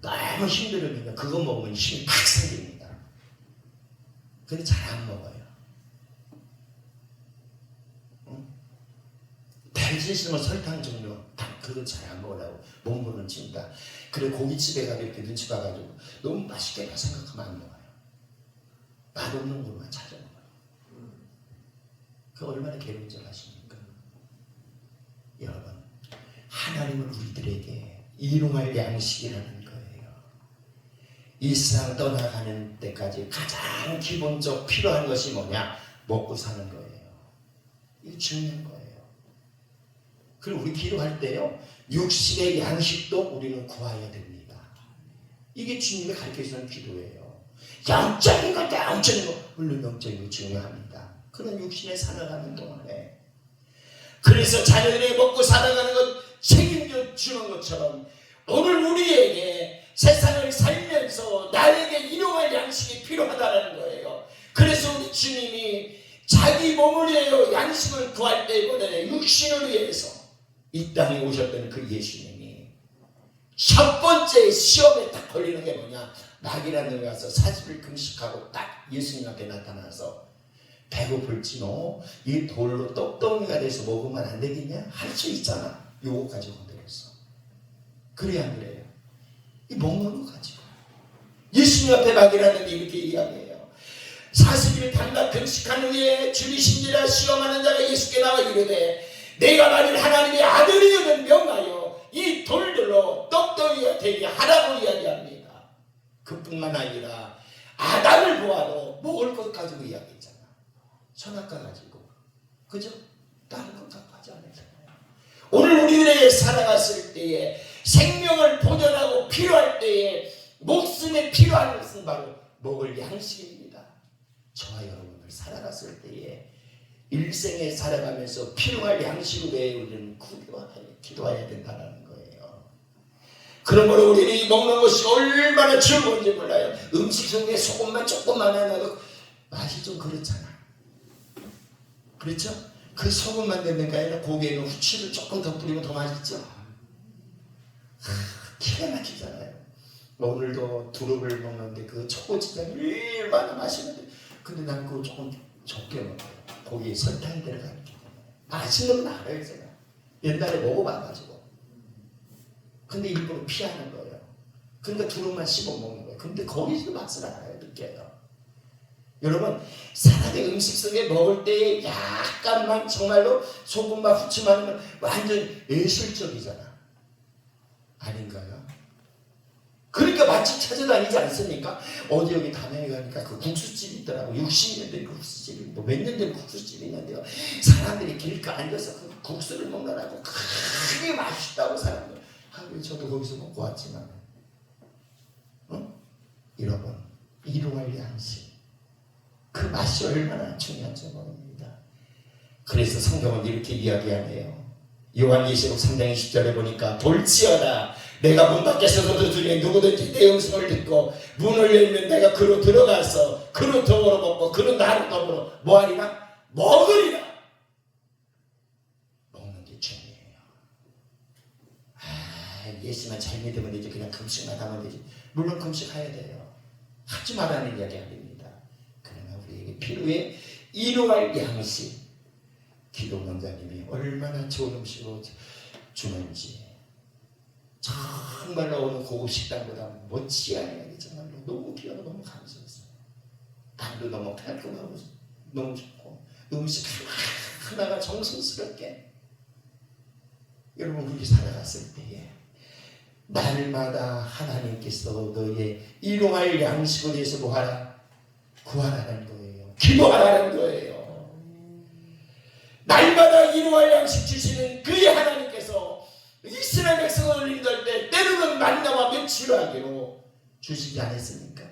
B: 너무 힘들으면 그거 먹으면 힘이 팍 생깁니다. 근데 잘 안 먹어요. 달지 있으면 설탕 종류 그거 잘 안 먹으라고 몸부는 친다. 그래 고깃집에 가서 이렇게 눈치 봐가지고 너무 맛있겠다 생각하면 안 먹어요. 맛없는 거로만 찾아 먹어요. 그 얼마나 괴로운 줄 아십니까? 여러분, 하나님은 우리들에게 일용할 양식이라는 거예요. 이 세상 떠나가는 때까지 가장 기본적 필요한 것이 뭐냐? 먹고 사는 거예요. 이게 중요한 거예요. 그리고 우리 기도할 때요, 육신의 양식도 우리는 구해야 됩니다. 이게 주님이 가르쳐주는 기도예요. 영적인 것도 영적인 것, 물론 영적인 거 중요합니다. 그런 육신에 살아가는 동안에 그래서 자녀들이 먹고 살아가는 것 책임져 주는 것처럼 오늘 우리에게 세상을 살면서 나에게 일용할 양식이 필요하다는 거예요. 그래서 우리 주님이 자기 몸을 위하여 양식을 구할 때보다는 육신을 위해서 이 땅에 오셨던 그 예수님이 첫 번째 시험에 딱 걸리는 게 뭐냐, 낙이라는 데 가서 40일 금식하고 딱 예수님 앞에 나타나서 배고플지 너 이 돌로 떡덩이가 돼서 먹으면 안 되겠냐? 할 수 있잖아. 요거 가지고 건드렸어. 그래 안 그래요? 이 먹는 거 가지고 예수님 앞에 막이라는데 이렇게 이야기해요. 40일 단답 금식한 후에 주리신지라 시험하는 자가 예수께 나와 이르되 내가 만일 하나님의 아들이거든 명하여 이 돌들로 떡덩이가 되게 하라고 이야기합니다. 그뿐만 아니라 아담을 보아도 먹을 것 가지고 이야기했잖아. 선악과 가지고, 그죠? 다른 것 갖고 하지 않았잖아요. 오늘 우리들에게 살아갔을 때에 생명을 보존하고 필요할 때에 목숨에 필요한 것은 바로 먹을 양식입니다. 저와 여러분들 살아갔을 때에 일생에 살아가면서 필요할 양식을 위해 우리는 기도해야 된다는 거예요. 그러므로 우리는 먹는 것이 얼마나 즐거운지 몰라요. 음식 속에 소금만 조금만 해놔도 맛이 좀 그렇잖아. 그렇죠? 그 소금만 넣는 게 아니라 고기에는 후추를 조금 더 뿌리면 더 맛있죠? 기가 막히잖아요. 오늘도 두릅을 먹는데 그 초고추장이 얼마나 맛있는데, 근데 난 그거 조금 적게 먹어요. 거기에 설탕이 들어가는 게 맛있는 건 알아요. 제가 옛날에 먹어봐가지고. 근데 일부러 피하는 거예요. 그러니까 두릅만 씹어 먹는 거예요. 근데 거기서 맛을 알아요. 느껴요. 여러분, 사람의 음식 속에 먹을 때 약간만 정말로 소금과 후추만 하면 완전 예술적이잖아. 아닌가요? 그러니까 맛집 찾아다니지 않습니까? 어디 여기 담양에 가니까 그 국수집이 있더라고. 60년 된 국수집이, 뭐 몇 년 된 국수집이 있는데요. 사람들이 길가 앉아서 그 국수를 먹느라고 크게 맛있다고 사람들. 저도 거기서 먹고 왔지만, 여러분, 일용할 양식. 그 맛이 얼마나 중요한지 모릅니다. 그래서 성경은 이렇게 이야기하네요. 요한계시록 3장 20절에 보니까 볼지어다 내가 문 밖에 서서도 주니 누구든지 내 음성을 듣고 문을 열면 내가 그로 들어가서 그로 더불어 먹고 그로 나로 더불어 뭐하리라? 먹으리라. 먹는 게 중요해요. 예수만 잘 믿으면 되지, 그냥 금식만 하면 되지. 물론 금식해야 돼요. 하지 말라는 이야기 아닙니다. 그러나 우리에게 필요해 일용할 양식, 기도 원장님이 얼마나 좋은 음식을 주는지 정말로 어느 고급 식당보다 못지않게 정말로 너무 귀하고 너무 감사했어요. 밥도 너무 깔끔하고 너무 좋고 음식 하나가 정성스럽게. 여러분, 우리 살아갔을 때에 날마다 하나님께서 너의 일용할 양식을 위해서 뭐하라? 구하라는 거예요. 기도하라는 거예요. 날마다 일용할 양식 주시는 그의 하나님께서 이스라엘 백성을 인도할 때 때로는 만나와 멸치로 하기로 주시지 않았습니까?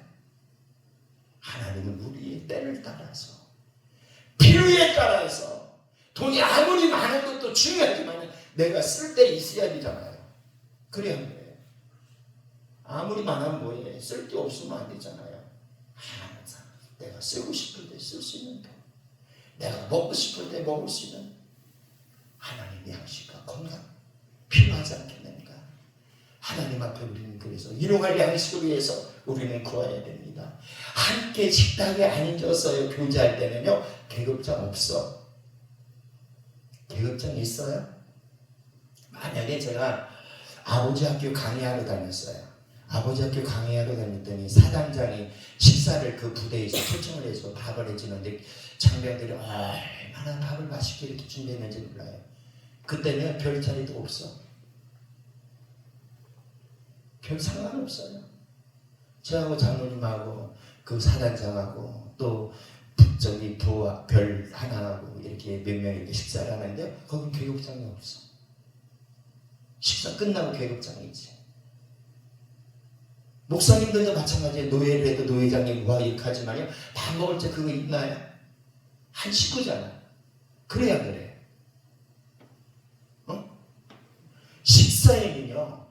B: 하나님은 우리의 때를 따라서 필요에 따라서 돈이 아무리 많은 것도 중요하지만 내가 쓸 때 있어야 되잖아요. 그래야 돼요. 아무리 많으면 뭐해? 쓸 데 없으면 안 되잖아요. 항상 내가 쓰고 싶을 때 쓸 수 있는 돈, 내가 먹고 싶을 때 먹을 수 있는 하나님의 양식과 건강 필요하지 않겠습니까? 하나님 앞에 우리는 그래서 일용할 양식을 위해서 우리는 구해야 됩니다. 함께 식탁에 앉아서 교제할 때는요, 계급장 없어. 계급장 있어요? 만약에 제가 아버지 학교 강의하러 다녔어요. 아버지 학교 강의하러 다녔더니 사단장이 식사를 그 부대에서 초청을 해서 밥을 해주는데 장병들이 얼마나 밥을 맛있게 이렇게 준비했는지 몰라요. 그때는 별 자리도 없어. 별 상관없어요. 저하고 장로님하고 그 사단장하고 또 저기 부하 별 하나하고 이렇게 몇 명이 이렇게 식사를 하는데 거긴 계급장이 없어. 식사 끝나고 계급장이 있지. 목사님들도 마찬가지예요. 노예를 해도 노예장님 와 이렇게 하지만요, 밥 먹을 때 그거 있나요? 한 식구잖아. 그래야 그래. 식사에는요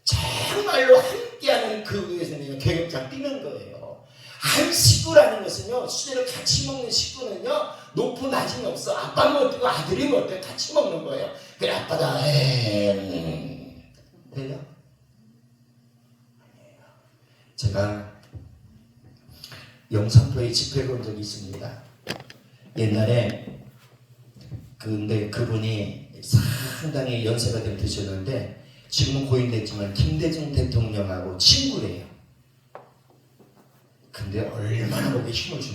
B: 정말로 함께하는 그 위에서는 계급장 뛰는 거예요. 한 식구라는 것은요, 실제로 같이 먹는 식구는요 높은 낮은 없어. 아빠 먹고 아들이 먹을 때 같이 먹는 거예요. 그래 아빠가 돼요? 제가 영산포에 집회를 온 적이 있습니다. 옛날에 근데 그분이 상당히 연세가 좀 드셨는데 지금은 고인됐지만 김대중 대통령하고 친구래요. 근데 얼마나 목에 힘을 주는